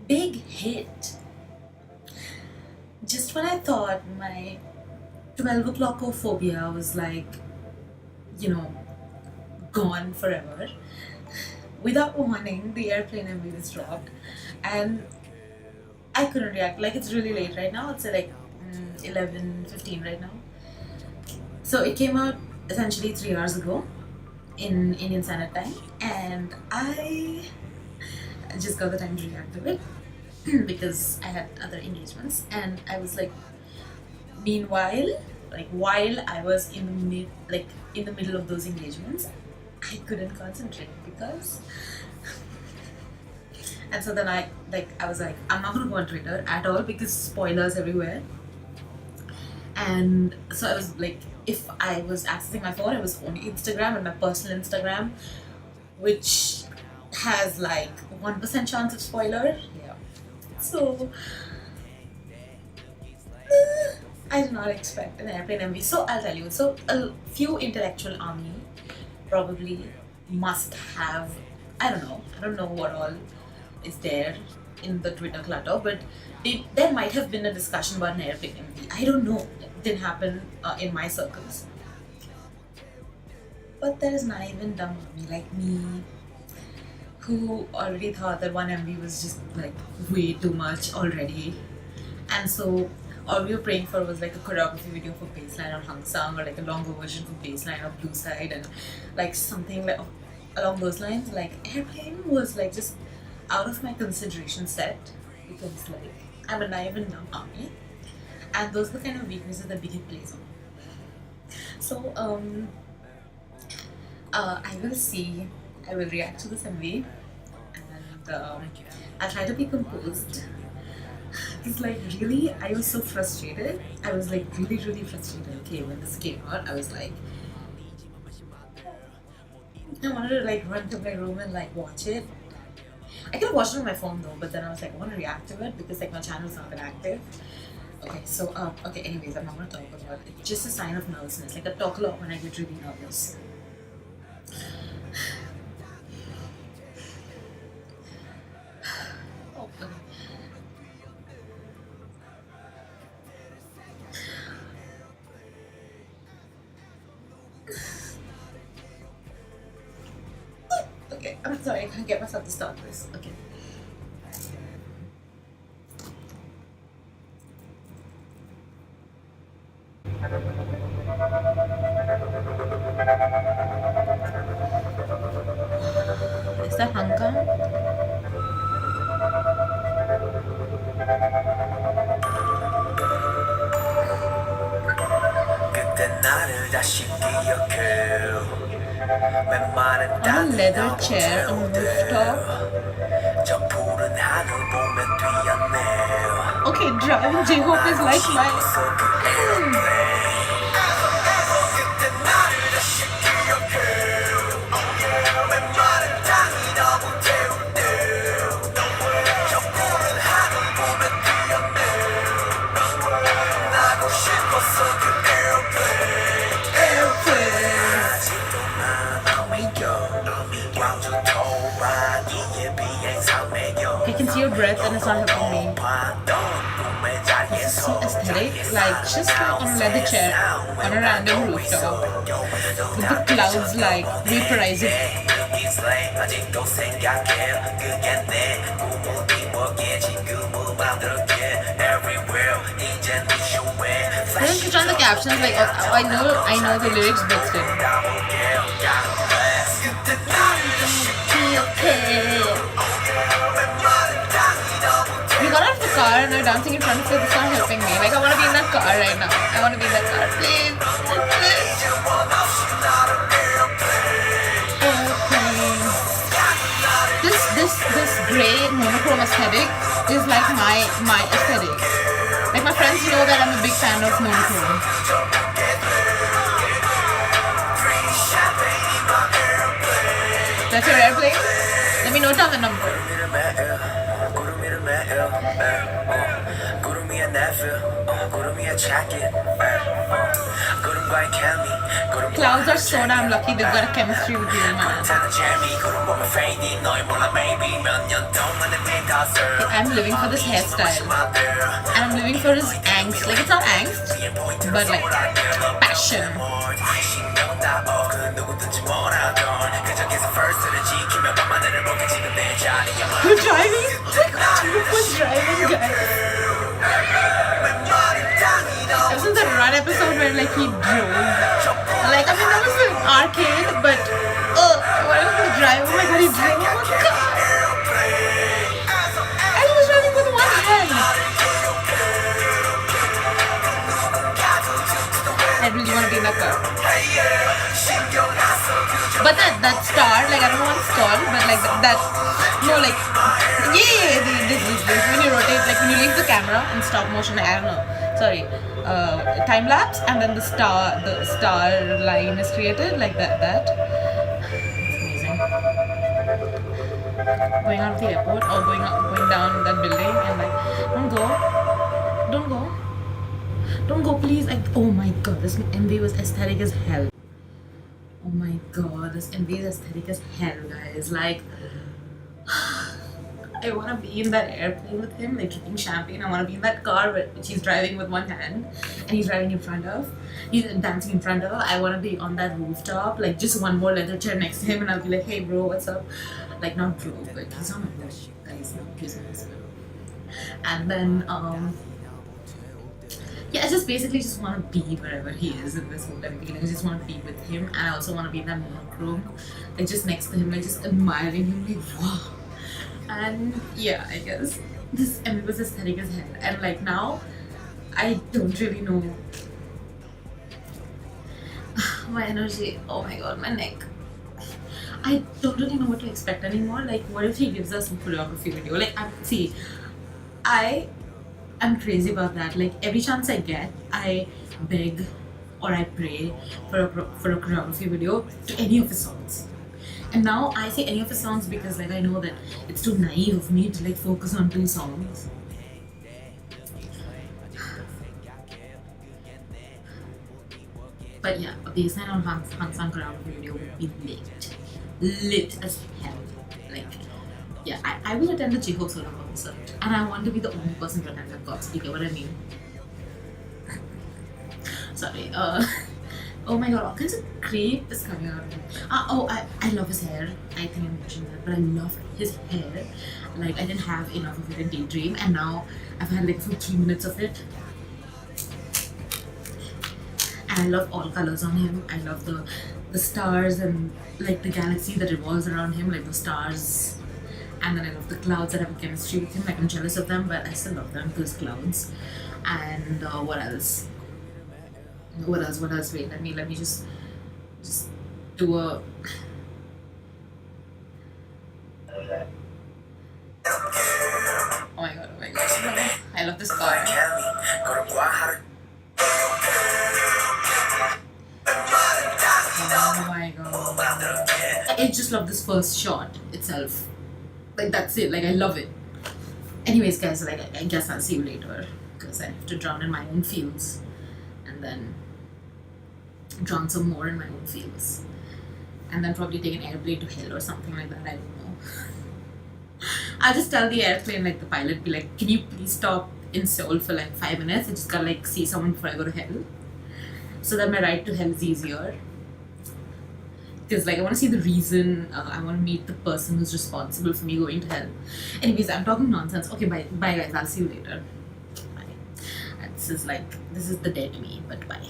Big hit. Just when I thought my 12 o'clock phobia was like, gone forever, without warning, the airplane MV was dropped, and I couldn't react. Like, it's really late right now. It's like 11:15 right now. So it came out essentially 3 hours ago in Indian Standard Time, and I just got the time to react to it because I had other engagements, and I was like, meanwhile, like while I was in the middle of those engagements, I couldn't concentrate because and so then I was like, I'm not gonna go on Twitter at all because spoilers everywhere. And so I was like, if I was accessing my phone, it was only Instagram and my personal Instagram, which has like 1% chance of spoiler. Yeah. So I did not expect an airplane MV. So I'll tell you. So a few intellectual army probably must have, I don't know what all is there in the Twitter clutter, but there might have been a discussion about an airplane MV. I don't know. It didn't happen in my circles. But there is naive dumb army like me who already thought that one MV was just like way too much already, and so all we were praying for was like a choreography video for Baseline or Hung Sang, or like a longer version for Baseline or Blue Side, and like something like along those lines. Like airplane was like just out of my consideration set because like I'm a naive and dumb army, and those are the kind of weaknesses that Big Hit plays on. So I will react to this MV, and I'll try to be composed. Because like really, I was so frustrated. I was like really frustrated. Okay, when this came out, I was like, I wanted to like run to my room and like watch it. I could have watched it on my phone though, but then I was like, I want to react to it because like my channel's not been active. Okay, so okay, anyways, I'm not gonna talk about it. It's just a sign of nervousness. Like I talk a lot when I get really nervous. Oh, okay. Okay, I'm sorry, I can't get myself to start this. Okay. Is that Hong Kong? On a leather chair on a rooftop. Okay, driving J-Hope is like my... I can see your breath and it's not helping me. This is so aesthetic, like just like on a leather chair on a random rooftop with the clouds like vaporizing. I don't switch on the captions, like I know the lyrics but still. We got out of the car and we're dancing in front of it. It's not helping me. Like I want to be in that car right now. I want to be in that car, please. This grey monochrome aesthetic is like my aesthetic. Like my friends know that I'm a big fan of monochrome. That's your airplane? Let me note down the number. Clouds are so damn lucky they've got a chemistry with you, man. I'm living for this hairstyle, and I'm living for his angst. Like, it's not angst, but like passion. Who's driving? Who's driving, guys? Ever since that Run episode where like he drove, like, I mean, that was an arcade, but what else was driving? Oh my god, he drove. Oh my god. And he was driving with one hand. I really want to be in that car. But that star, like, I don't want stall, but like that, no, like, yeah, this. When you rotate, like when you leave the camera in stop motion, like, I don't know, sorry, time lapse, and then the star line is created, like that. It's amazing. Going out of the airport or going down that building and like, don't go, please. Like, oh my god, this MV was aesthetic as hell. Oh my god, this MV is aesthetic as hell, guys. Like, I want to be in that airplane with him, like drinking champagne. I want to be in that car which he's driving with one hand and he's driving in front of. He's dancing in front of. I want to be on that rooftop, like just one more leather chair next to him, and I'll be like, hey bro, what's up? Like, not bro, but he's not my bro, guys. No, he's my husband. And then, yeah, I just basically just want to be wherever he is in this whole MV. I just want to be with him, and I also want to be in that monochrome, like just next to him, like just admiring him, like wow. And yeah, I guess this MV was aesthetic as hell. And like now, I don't really know my energy. Oh my god, my neck. I don't really know what to expect anymore. Like, what if he gives us a choreography video? Like, I'm crazy about that. Like, every chance I get, I beg or I pray for a choreography video to any of his songs. And now I say any of his songs because like I know that it's too naive of me to like focus on 2 songs. But yeah, a baseline on Hansang choreography video would be lit as hell. Like, yeah, I will attend the J-Hope solo concert, and I want to be the only person to attend that concert. You get what I mean? Sorry. Oh my god, all kinds of creep is coming out of him. I love his hair. I think I mentioned that, but I love his hair. Like, I didn't have enough of it in Daydream, and now I've had like 3 minutes of it. And I love all colors on him. I love the stars and like the galaxy that revolves around him, like the stars. And then I love the clouds that have a chemistry with him. Like, I'm jealous of them, but I still love them because clouds. And what else? What else? Wait, let me just do a. Oh my god! I love this car. Oh my god! I just love this first shot itself. Like, that's it. Like, I love it. Anyways, guys, like, I guess I'll see you later because I have to drown in my own feels, and then drown some more in my own feels, and then probably take an airplane to hell or something like that. I don't know. I'll just tell the airplane, like the pilot, be like, can you please stop in Seoul for like 5 minutes? I just gotta like see someone before I go to hell, so that my ride to hell is easier. Because like I want to see the reason. I want to meet the person who's responsible for me going to hell. Anyways, I'm talking nonsense. Okay, bye guys. I'll see you later. Bye. This is the dead me, but bye.